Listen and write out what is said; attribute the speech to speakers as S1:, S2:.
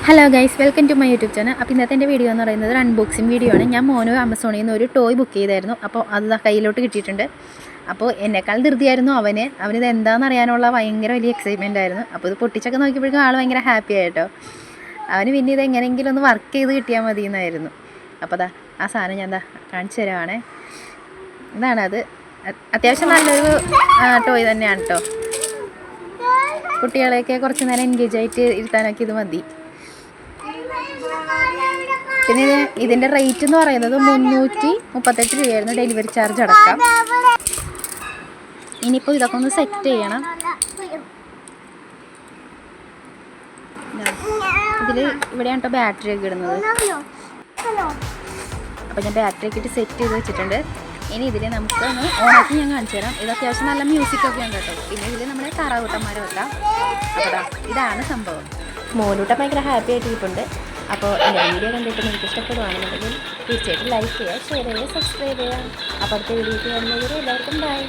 S1: Hello guys, welcome to my YouTube channel. അപ്പോൾ ഇന്നത്തെ എൻ്റെ വീഡിയോ എന്ന് പറയുന്നത് ഒരു അൺബോക്സിങ് വീഡിയോ ആണ്. ഞാൻ മോനോ ആമസോണിൽ നിന്ന് ഒരു ടോയ് ബുക്ക് ചെയ്തായിരുന്നു. അപ്പോൾ അത് കയ്യിലോട്ട് കിട്ടിയിട്ടുണ്ട്. അപ്പോൾ എന്നെക്കാൾ ധൃതിയായിരുന്നു അവനിത് എന്താണെന്ന് അറിയാനുള്ള ഭയങ്കര വലിയ എക്സൈറ്റ്മെൻ്റ് ആയിരുന്നു. അപ്പോൾ ഇത് പൊട്ടിച്ചൊക്കെ നോക്കിയപ്പോഴേക്കും ആൾ ഭയങ്കര ഹാപ്പി ആയിട്ടോ. അവന് പിന്നെ ഇത് എങ്ങനെയെങ്കിലും ഒന്ന് വർക്ക് ചെയ്ത് കിട്ടിയാൽ മതി എന്നായിരുന്നു. അപ്പോൾ ആ സാധനം ഞാൻ കാണിച്ചു തരാവാണേ. ഇതാണത്. അത്യാവശ്യം നല്ലൊരു ടോയ് തന്നെയാണ് കേട്ടോ. കുട്ടികളെയൊക്കെ കുറച്ച് നേരം എൻഗേജ് ആയിട്ട് ഇരുത്താനൊക്കെ ഇത് മതി. പിന്നെ ഇതിൻ്റെ റേറ്റ് എന്ന് പറയുന്നത് 338 രൂപയായിരുന്നു, ഡെലിവറി ചാർജ് അടക്കാം. ഇനിയിപ്പോൾ ഇതൊക്കെ ഒന്ന് സെറ്റ് ചെയ്യണം. ഇവിടെയാണ് കേട്ടോ ബാറ്ററി ഒക്കെ ഇടുന്നത്. അപ്പോൾ ഞാൻ ബാറ്ററി ഒക്കെ ഇട്ട് സെറ്റ് ചെയ്ത് വെച്ചിട്ടുണ്ട്. ഇനി ഇതിൽ നമുക്ക് ഒന്ന് ഓണാക്കി ഞാൻ കാണിച്ചു തരാം. ഇത് അത്യാവശ്യം നല്ല മ്യൂസിക്കൊക്കെ ഉണ്ട് കേട്ടോ. പിന്നെ ഇതിൽ നമ്മുടെ താറാകൂട്ടന്മാരെ വെക്കാം. അപ്പോൾ ഇതാണ് സംഭവം. മോനൂട്ട ഭയങ്കര ഹാപ്പി ആയിട്ടിരിപ്പുണ്ട്. അപ്പോൾ എൻ്റെ വീഡിയോ കണ്ടിട്ട് നിങ്ങൾക്ക് ഇഷ്ടപ്പെടുവാണെന്നുണ്ടെങ്കിൽ തീർച്ചയായിട്ടും ലൈക്ക് ചെയ്യുക, ഷെയർ ചെയ്യുക, സബ്സ്ക്രൈബ് ചെയ്യുക. അപ്പോൾ അടുത്ത വീഡിയോയ്ക്ക് വരുന്നവരെ എല്ലാവർക്കും ബൈ.